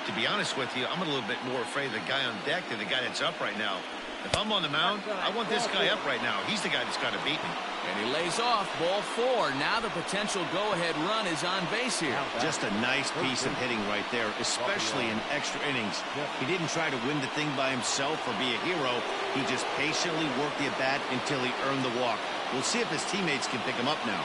To be honest with you, I'm a little bit more afraid of the guy on deck than the guy that's up right now. If I'm on the mound, I want this guy up right now. He's the guy that's got to beat me. And he lays off ball 4. Now the potential go-ahead run is on base here. Just a nice piece of hitting right there, especially in extra innings. He didn't try to win the thing by himself or be a hero. He just patiently worked the at-bat until he earned the walk. We'll see if his teammates can pick him up now.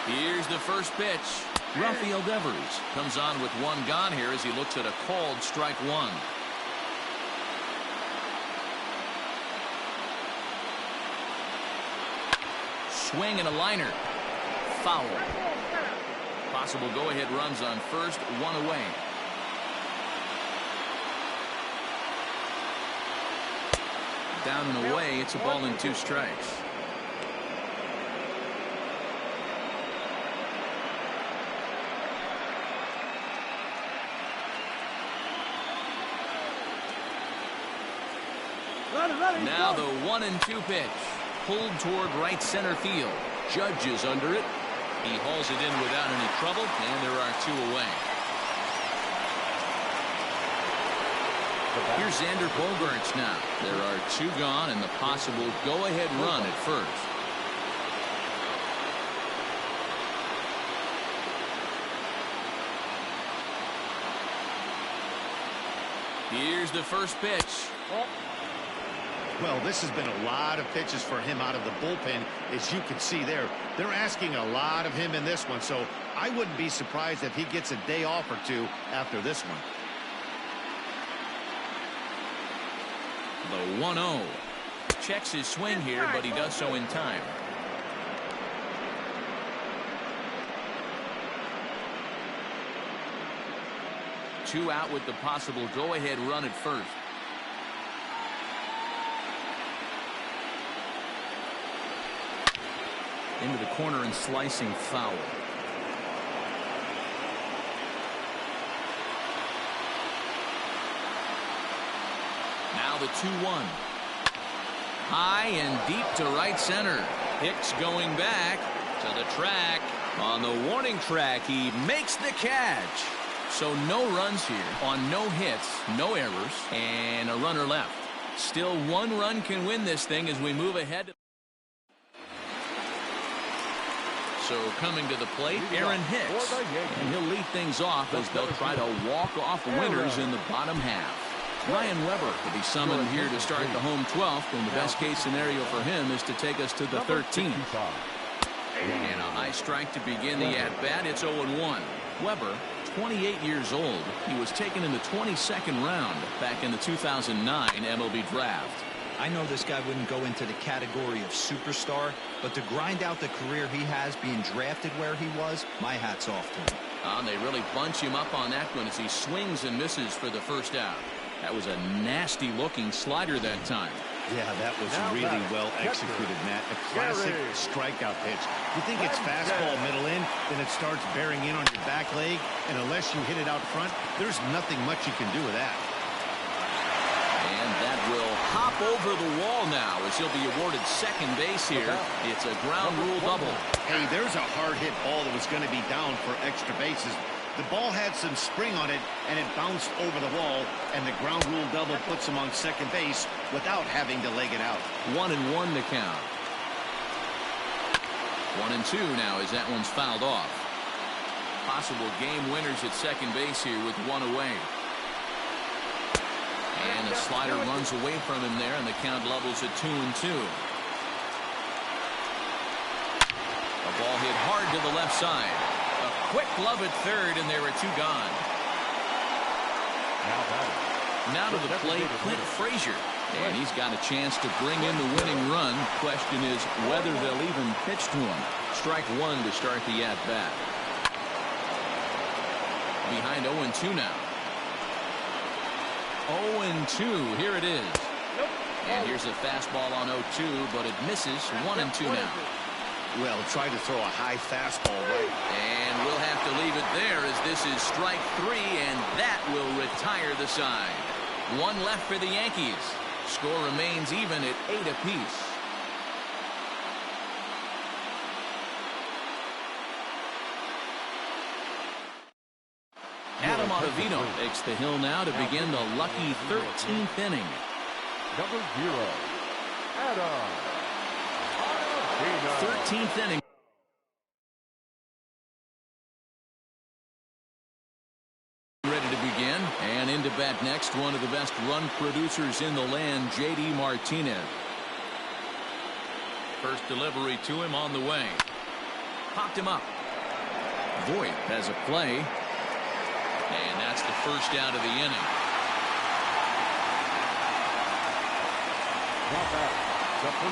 Here's the first pitch. Rafael Devers comes on with 1 gone here as he looks at a called strike 1. Swing and a liner. Foul. Possible go-ahead runs on first, 1 away. Down and away, it's a ball and 2 strikes. Now the 1-2 pitch. Pulled toward right center field. Judge is under it. He hauls it in without any trouble, and there are 2 away. Here's Xander Bogaerts now. There are 2 gone and the possible go-ahead run at first. Here's the first pitch. Well, this has been a lot of pitches for him out of the bullpen, as you can see there. They're asking a lot of him in this one, so I wouldn't be surprised if he gets a day off or 2 after this one. The 1-0. Checks his swing here, but he does so in time. Two out with the possible go-ahead run at first. Into the corner and slicing foul. Now the 2-1. High and deep to right center. Hicks going back to the track. On the warning track, he makes the catch. So no runs here on no hits, no errors, and a runner left. Still 1 run can win this thing as we move ahead. So coming to the plate, Aaron Hicks. And he'll lead things off as they'll try to walk off winners in the bottom half. Ryan Weber will be summoned here to start the home 12th, and the best case scenario for him is to take us to the 13th. And a high strike to begin the at-bat. It's 0-1. Weber, 28 years old. He was taken in the 22nd round back in the 2009 MLB draft. I know this guy wouldn't go into the category of superstar, but to grind out the career he has being drafted where he was, my hat's off to him. They really bunch him up on that one as he swings and misses for the first out. That was a nasty-looking slider that time. Yeah, that was really well executed, Matt. A classic strikeout pitch. You think it's fastball middle in, then it starts bearing in on your back leg, and unless you hit it out front, there's nothing much you can do with that. And that will hop over the wall now as he'll be awarded second base here. It's a ground rule double. Hey, there's a hard hit ball that was going to be down for extra bases. The ball had some spring on it, and it bounced over the wall, and the ground rule double puts him on second base without having to leg it out. 1-1 to count. 1-2 now as that one's fouled off. Possible game winners at second base here with 1 away. And the slider runs away from him there, and the count levels at 2-2. A ball hit hard to the left side. A quick glove at third, and there are 2 gone. Now to the plate, Clint Frazier. And he's got a chance to bring in the winning run. Question is whether they'll even pitch to him. Strike 1 to start the at-bat. Behind 0-2 now. 0-2. Here it is. And here's a fastball on 0-2, but it misses. 1-2 now. Well, try to throw a high fastball right. And we'll have to leave it there as this is strike 3, and that will retire the side. 1 left for the Yankees. Score remains even at 8 apiece. Adam Ottavino takes the hill now to begin the lucky 13th inning. Number 0, Adam Ottavino. 13th inning. Ready to begin, and into bat next, one of the best run producers in the land, J.D. Martinez. First delivery to him on the way. Popped him up. Voit has a play, and that's the first out of the inning.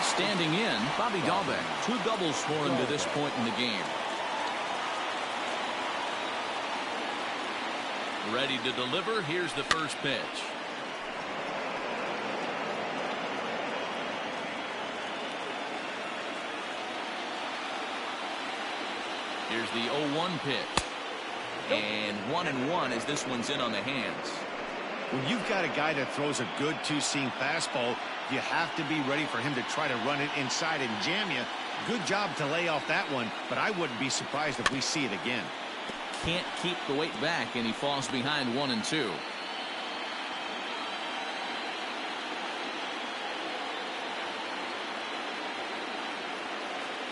Standing in, Bobby Dahlbeck. 2 doubles for him to this point in the game. Ready to deliver. Here's the first pitch. Here's the 0-1 pitch. And 1-1 as this one's in on the hands. When you've got a guy that throws a good two-seam fastball, you have to be ready for him to try to run it inside and jam you. Good job to lay off that one, but I wouldn't be surprised if we see it again. Can't keep the weight back, and he falls behind 1-2.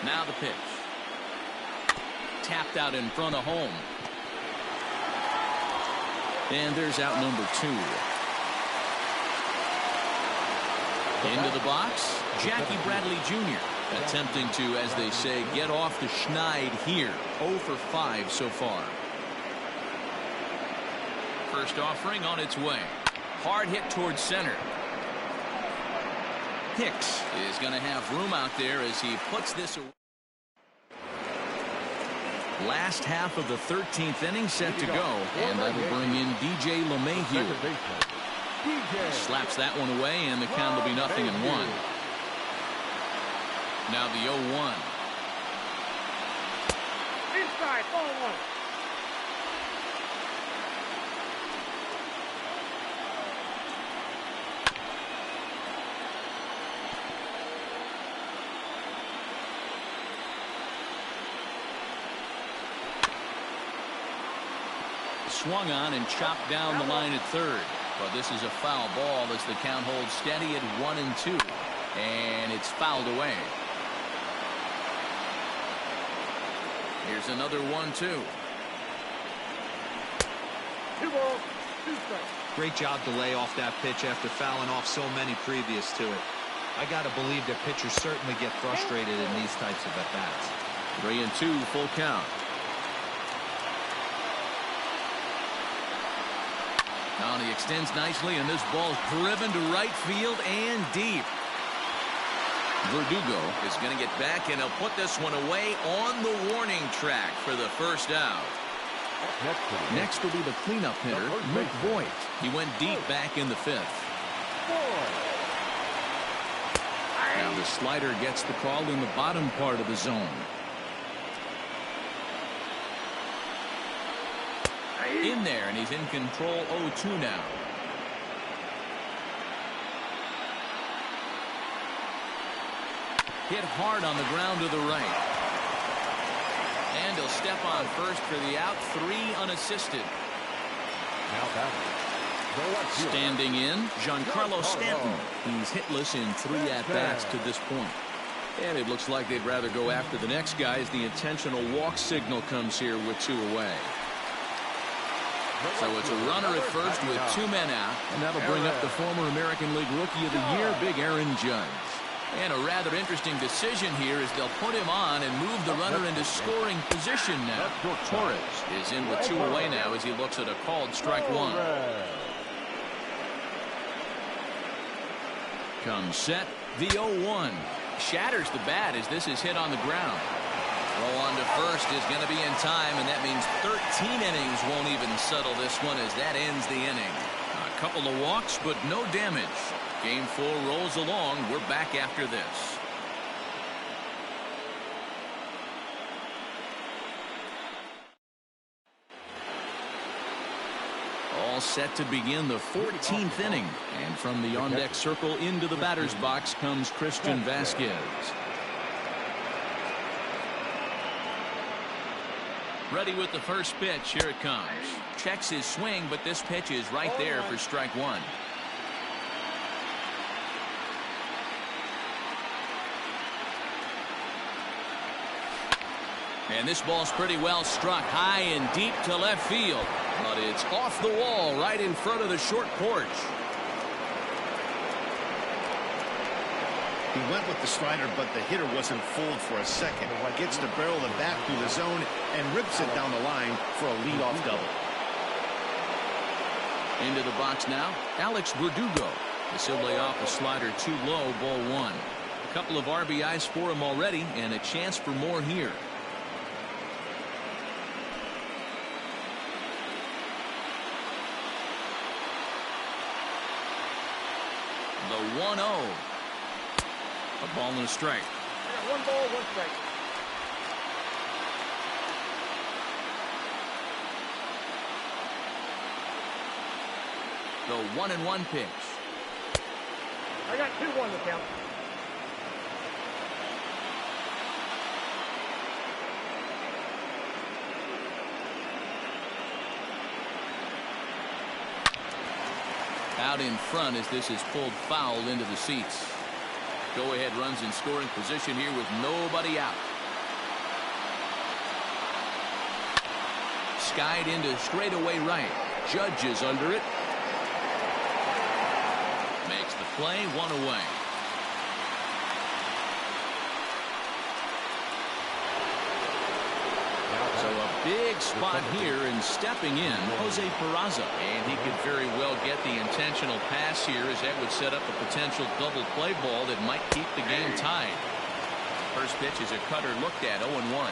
Now the pitch. Tapped out in front of home. And there's out number 2. Into the box, Jackie Bradley Jr. attempting to, as they say, get off the schneid here. 0 for 5 so far. First offering on its way. Hard hit towards center. Hicks is going to have room out there as he puts this away. Last half of the 13th inning set to go, and that'll bring in DJ LeMahieu. Slaps that one away, and the count will be 0-1. Now the 0-1. Inside, ball 1. Swung on and chopped down the line at third. But this is a foul ball as the count holds steady at 1-2. And it's fouled away. Here's another 1-2. 2 balls, 2 strikes. Great job to lay off that pitch after fouling off so many previous to it. I got to believe that pitchers certainly get frustrated in these types of at-bats. 3-2 full count. Now he extends nicely, and this ball's driven to right field and deep. Verdugo is going to get back, and he'll put this one away on the warning track for the first out. Next will be the cleanup hitter, Mick Voit. He went deep back in the 5th. Now the slider gets the call in the bottom part of the zone. In there, and he's in control. 0-2 now. Hit hard on the ground to the right. And he'll step on first for the out. 3 unassisted. Now batting. Standing in, Giancarlo Stanton. He's hitless in 3 at-bats to this point. And it looks like they'd rather go after the next guy as the intentional walk signal comes here with 2 away. So it's a runner at first with 2 men out, and that'll bring up the former American League Rookie of the Year, Big Aaron Judge. And a rather interesting decision here is they'll put him on and move the runner into scoring position now. Torres is in with 2 away now as he looks at a called strike 1. Comes set, the 0-1. Shatters the bat as this is hit on the ground. Throw on to first is going to be in time, and that means 13 innings won't even settle this one as that ends the inning. A couple of walks, but no damage. Game 4 rolls along. We're back after this. All set to begin the 14th inning. And from the on-deck circle into the batter's box comes Christian Vasquez. Ready with the first pitch. Here it comes. Checks his swing, but this pitch is right there for strike one. And this ball's pretty well struck high and deep to left field. But it's off the wall right in front of the short porch. He went with the slider, but the hitter wasn't fooled for a second. Gets the barrel of the bat through the zone and rips it down the line for a leadoff double. Into the box now, Alex Verdugo. This will lay off a slider too low, ball one. A couple of RBIs for him already, and a chance for more here. The 1-0. A ball and a strike. I got 1 ball, 1 strike. The 1-1 pitch. I got 2-1 to count. Out in front as this is pulled foul into the seats. Go ahead runs in scoring position here with nobody out. Skied into straightaway right. Judge is under it. Makes the play, 1 away. So a big spot here, and stepping in, Jose Peraza. And he could very well get the intentional pass here, as that would set up a potential double play ball that might keep the game tied. First pitch is a cutter looked at, 0-1.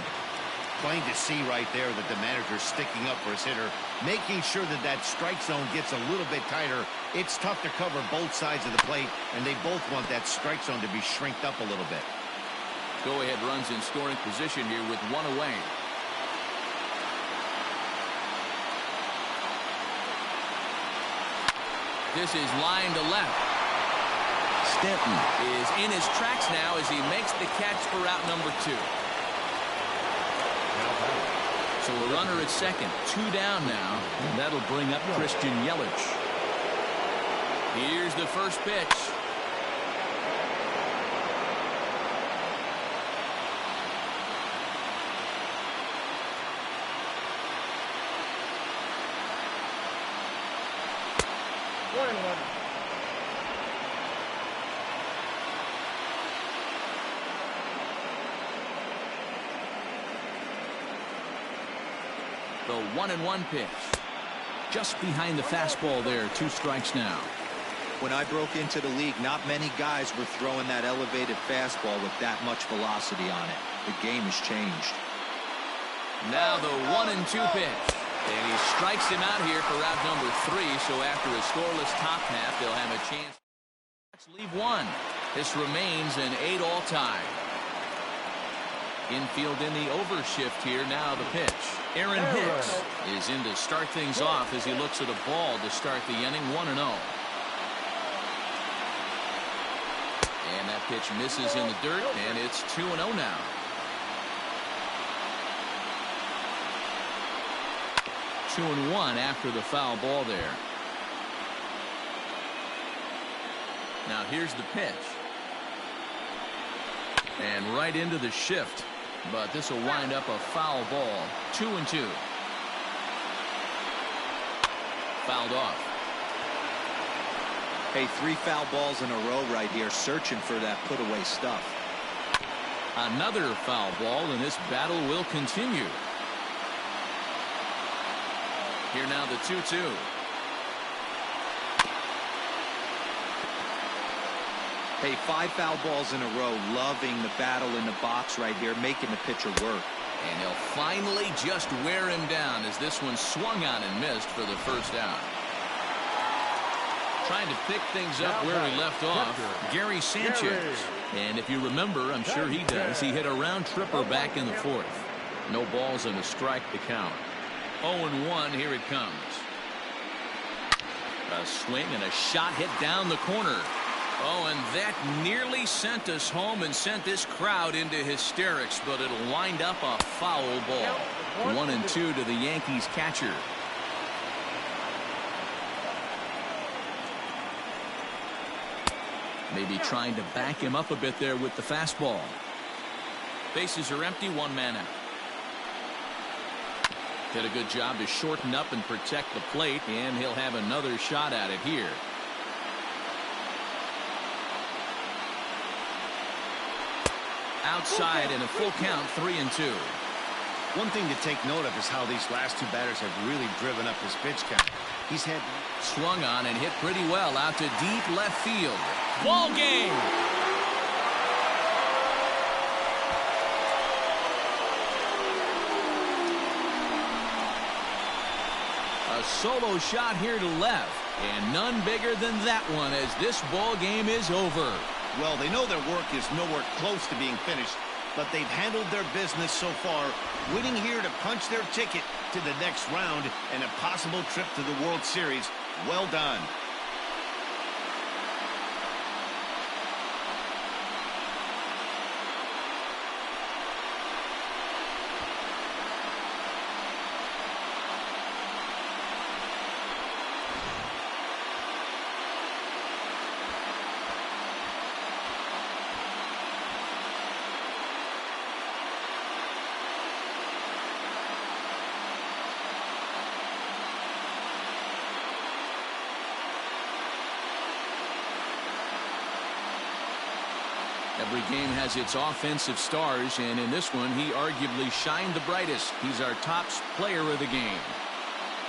Plain to see right there that the manager's sticking up for his hitter, making sure that that strike zone gets a little bit tighter. It's tough to cover both sides of the plate, and they both want that strike zone to be shrinked up a little bit. Go ahead runs in scoring position here with 1 away. This is line to left. Stanton is in his tracks now as he makes the catch for out number 2. So a runner at second, 2 down now, and that'll bring up Christian Yelich. Here's the first pitch. The 1-1 pitch. Just behind the fastball there. 2 strikes now. When I broke into the league, not many guys were throwing that elevated fastball with that much velocity on it. The game has changed. Now the 1-2 pitch. And he strikes him out here for out number 3. So after a scoreless top half, they'll have a chance. Let's leave 1. This remains an 8-all tie. Infield in the overshift here. Now the pitch. Aaron Hicks is in to start things off as he looks at a ball to start the inning. 1-0. And that pitch misses in the dirt, and it's 2-0 now. Two and 1 after the foul ball there. Now here's the pitch. And right into the shift. But this will wind up a foul ball. 2-2. Fouled off. Hey, 3 foul balls in a row right here, searching for that put-away stuff. Another foul ball, and this battle will continue. Here now the 2-2. Hey, 5 foul balls in a row, loving the battle in the box right here, making the pitcher work. And he'll finally just wear him down as this one swung on and missed for the first out. Trying to pick things up where he left off, Gary Sanchez. And if you remember, I'm sure he does, he hit a round tripper back in the 4th. No balls and a strike to count. 0-1, here it comes. A swing and a shot hit down the corner. Oh, and that nearly sent us home and sent this crowd into hysterics, but it'll wind up a foul ball. 1-2 to the Yankees catcher. Maybe trying to back him up a bit there with the fastball. Bases are empty, one man out. Did a good job to shorten up and protect the plate, and he'll have another shot at it here. Outside in a full count, 3-2. One thing to take note of is how these last two batters have really driven up his pitch count. He's had swung on and hit pretty well out to deep left field. Ball game. A solo shot here to left, and none bigger than that one as this ball game is over. Well, they know their work is nowhere close to being finished, but they've handled their business so far, winning here to punch their ticket to the next round and a possible trip to the World Series. Well done. Every game has its offensive stars, and in this one, he arguably shined the brightest. He's our top player of the game.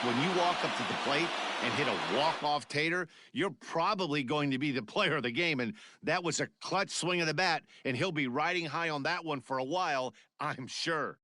When you walk up to the plate and hit a walk-off tater, you're probably going to be the player of the game, and that was a clutch swing of the bat, and he'll be riding high on that one for a while, I'm sure.